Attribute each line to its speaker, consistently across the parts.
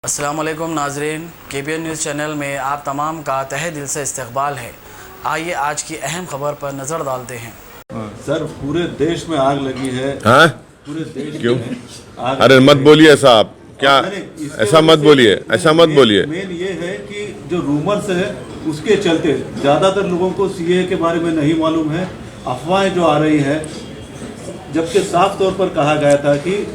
Speaker 1: अस्सलामुअलैकुम नाजरीन, KBN news channel में आप तमाम का तहे दिल से इस्तकबाल है। आइए आज की अहम खबर पर नज़र डालते हैं।
Speaker 2: सर, पूरे देश में आग लगी है।
Speaker 3: हाँ?
Speaker 2: पूरे देश
Speaker 3: क्यों?
Speaker 2: में आग
Speaker 3: अरे मत बोलिए साहब, क्या ऐसा मत बोलिए, ऐसा मत बोलिए।
Speaker 2: मेन ये है कि जो रूमर्स है उसके चलते ज़्यादातर लोगों को CAA के बारे में नहीं मालूम है, अफवाहें जो आ रही है, जबकि साफ तौर पर कहा गया था कि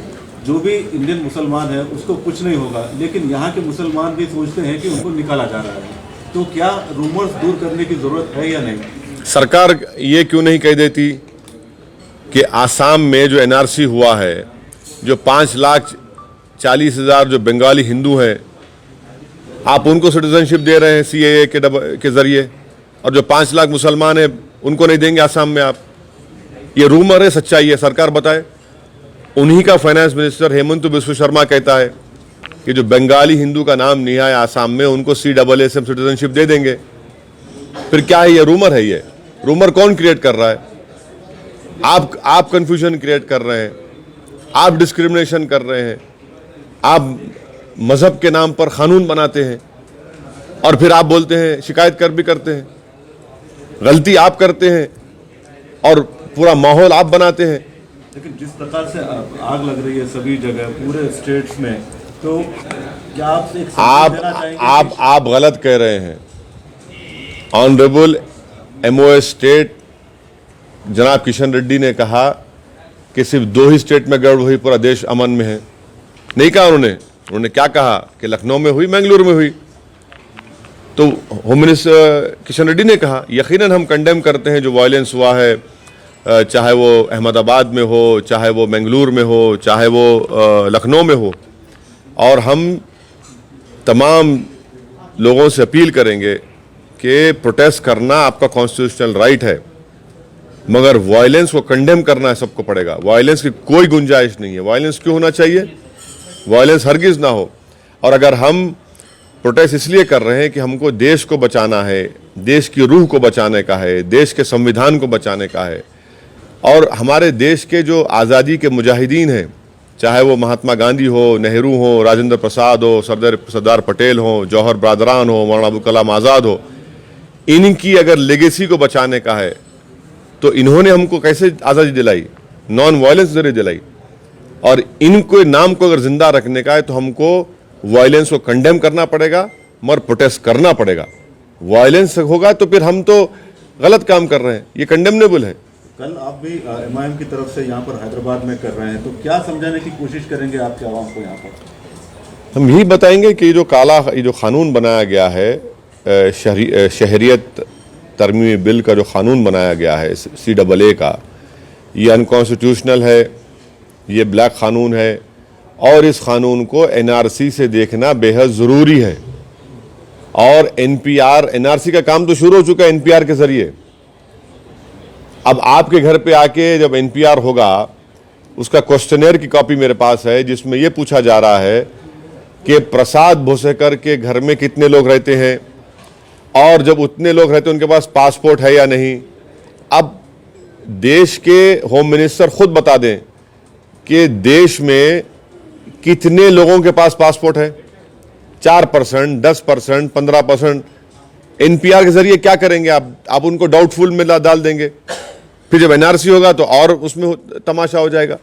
Speaker 2: जो भी इंडियन मुसलमान है उसको कुछ नहीं होगा, लेकिन यहाँ के मुसलमान भी सोचते हैं कि उनको निकाला जा रहा है। तो क्या रूमर्स दूर करने की ज़रूरत है या नहीं?
Speaker 3: सरकार ये क्यों नहीं कह देती कि आसाम में जो NRC हुआ है, जो 5,40,000 जो बंगाली हिंदू हैं, आप उनको सिटीजनशिप दे रहे हैं CAA के जरिए, और जो 5 लाख मुसलमान हैं उनको नहीं देंगे आसाम में आप। ये रूमर है, सच्चाई है? सरकार बताए। उन्हीं का फाइनेंस मिनिस्टर हेमंत बिस्व शर्मा कहता है कि जो बंगाली हिंदू का नाम नहीं आया आसाम में उनको CAA सिटीजनशिप दे देंगे। फिर क्या है? ये रूमर है। ये रूमर कौन क्रिएट कर रहा है? आप कंफ्यूजन क्रिएट कर रहे हैं, आप डिस्क्रिमिनेशन कर रहे हैं, आप मजहब के नाम पर कानून बनाते हैं और फिर आप बोलते हैं, शिकायत भी करते हैं। गलती आप करते हैं और पूरा माहौल आप बनाते हैं।
Speaker 2: लेकिन जिस प्रकार से आग लग रही है सभी जगह पूरे स्टेट्स में, तो क्या आप एक संदेश देना चाहेंगे?
Speaker 3: आप गलत कह रहे हैं। ऑनरेबल MOS स्टेट जनाब किशन रेड्डी ने कहा कि सिर्फ 2 ही स्टेट में गड़बड़ हुई, पूरा देश अमन में है। नहीं कहा उन्होंने क्या कहा कि लखनऊ में हुई, मंगलुरु में हुई। तो होम मिनिस्टर किशन रेड्डी ने कहा यकीनन हम कंडेम करते हैं जो वायलेंस हुआ है, चाहे वो अहमदाबाद में हो, चाहे वो मंगलुरु में हो, चाहे वो लखनऊ में हो। और हम तमाम लोगों से अपील करेंगे कि प्रोटेस्ट करना आपका कॉन्स्टिट्यूशनल राइट है, मगर वायलेंस को कंडेम करना सबको पड़ेगा। वायलेंस की कोई गुंजाइश नहीं है। वायलेंस क्यों होना चाहिए? वायलेंस हरगिज़ ना हो। और अगर हम प्रोटेस्ट इसलिए कर रहे हैं कि हमको देश को बचाना है, देश की रूह को बचाने का है, देश के संविधान को बचाने का है, और हमारे देश के जो आज़ादी के मुजाहिदीन हैं, चाहे वो महात्मा गांधी हो, नेहरू हो, राजेंद्र प्रसाद हो, सरदार पटेल हो, जौहर ब्रादरान हो, मौलाना अबुल कलाम आज़ाद हो, इनकी अगर लेगेसी को बचाने का है तो इन्होंने हमको कैसे आज़ादी दिलाई? नॉन वायलेंस जरिए दिलाई। और इनको नाम को अगर जिंदा रखने का है तो हमको वायलेंस को कंडेम करना पड़ेगा, मगर प्रोटेस्ट करना पड़ेगा। वायलेंस होगा तो फिर हम तो गलत काम कर रहे हैं, ये कंडेमनेबल है।
Speaker 2: कल आप भी MIM की तरफ से यहाँ पर हैदराबाद में कर रहे हैं, तो क्या समझाने की कोशिश करेंगे आपके आवाम को यहाँ पर?
Speaker 3: हम यही बताएंगे कि ये जो कानून बनाया गया है, शहरियत तरमीमी बिल का जो कानून बनाया गया है CAA का, ये अनकॉन्स्टिट्यूशनल है, ये ब्लैक कानून है, और इस कानून को NRC से देखना बेहद ज़रूरी है। और NRC का काम तो शुरू हो चुका है NPR के ज़रिए। अब आपके घर पे आके जब NPR होगा, उसका क्वेश्चनेयर की कॉपी मेरे पास है जिसमें यह पूछा जा रहा है कि प्रसाद भोसेकर के घर में कितने लोग रहते हैं, और जब उतने लोग रहते हैं उनके पास पासपोर्ट है या नहीं। अब देश के होम मिनिस्टर खुद बता दें कि देश में कितने लोगों के पास पासपोर्ट है। 4%, 10%, 15%। NPR के जरिए क्या करेंगे आप उनको डाउटफुल में डाल देंगे। फिर जब NRC होगा तो और उसमें तमाशा हो जाएगा।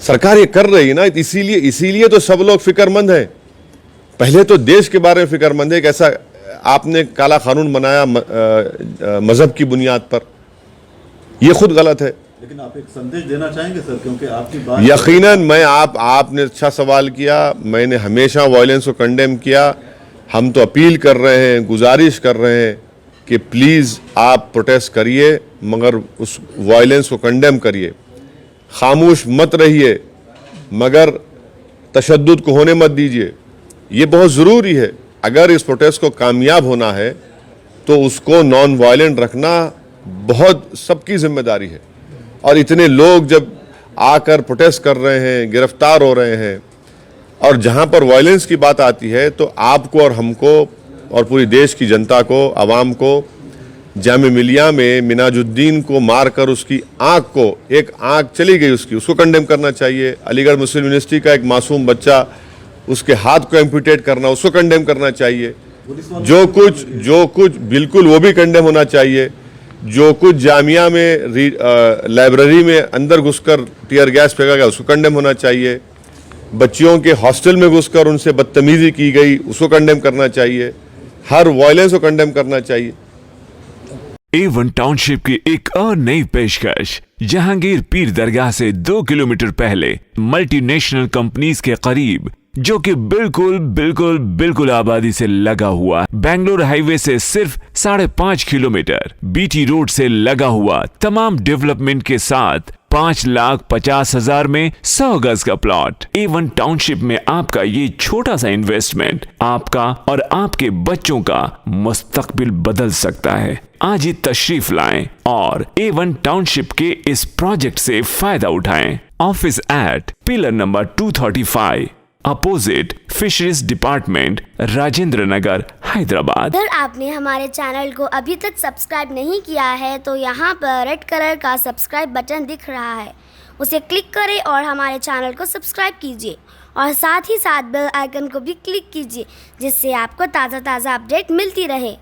Speaker 3: सरकार ये कर रही है ना, इसीलिए तो सब लोग फिक्रमंद हैं। पहले तो देश के बारे में फिक्रमंद है कि ऐसा आपने काला कानून बनाया मजहब की बुनियाद पर, यह खुद गलत है।
Speaker 2: लेकिन आप एक संदेश देना चाहेंगे सर, क्योंकि आपकी बात
Speaker 3: यकीनन मैं आपने अच्छा सवाल किया। मैंने हमेशा वायलेंस को कंडेम किया। हम तो अपील कर रहे हैं, गुजारिश कर रहे हैं कि प्लीज़ आप प्रोटेस्ट करिए, मगर उस वायलेंस को कंडेम करिए। खामोश मत रहिए, मगर तशद्दुद को होने मत दीजिए। ये बहुत ज़रूरी है। अगर इस प्रोटेस्ट को कामयाब होना है तो उसको नॉन वायलेंट रखना बहुत सबकी जिम्मेदारी है। और इतने लोग जब आकर प्रोटेस्ट कर रहे हैं, गिरफ्तार हो रहे हैं, और जहां पर वायलेंस की बात आती है तो आपको और हमको और पूरी देश की जनता को, आवाम को, जामे मिलिया में मिनाजुद्दीन को मारकर उसकी एक आंख चली गई उसको कंडेम करना चाहिए। अलीगढ़ मुस्लिम यूनिवर्सिटी का एक मासूम बच्चा उसके हाथ को एम्पुटेट करना, उसको कंडेम करना चाहिए। जो कुछ बिल्कुल वो भी कंडेम होना चाहिए। जो कुछ जामिया में लाइब्रेरी में अंदर घुसकर टीयर गैस फेंका गया, उसको कंडेम होना चाहिए। बच्चियों के हॉस्टल में घुसकर उनसे बदतमीजी की गई, उसको कंडेम करना चाहिए। हर वायलेंस को कंडेम करना चाहिए।
Speaker 4: A1 टाउनशिप की एक और नई पेशकश, जहांगीर पीर दरगाह से 2 किलोमीटर पहले मल्टीनेशनल कंपनीज के करीब, जो कि बिल्कुल आबादी से लगा हुआ, बेंगलोर हाईवे से सिर्फ 5.5 किलोमीटर, बीटी रोड से लगा हुआ, तमाम डेवलपमेंट के साथ 5,50,000 में 100 गज का प्लॉट। A1 टाउनशिप में आपका ये छोटा सा इन्वेस्टमेंट आपका और आपके बच्चों का मुस्तकबिल बदल सकता है। आज ही तशरीफ लाएं और A1 टाउनशिप के इस प्रोजेक्ट से फायदा उठाएं। Office at pillar number 235 opposite fisheries department, Rajendra Nagar, Hyderabad.
Speaker 5: अगर आपने हमारे चैनल को अभी तक सब्सक्राइब नहीं किया है तो यहाँ पर रेड कलर का सब्सक्राइब बटन दिख रहा है, उसे क्लिक करें और हमारे चैनल को सब्सक्राइब कीजिए और साथ ही साथ बेल आइकन को भी क्लिक कीजिए, जिससे आपको ताज़ा अपडेट मिलती रहे।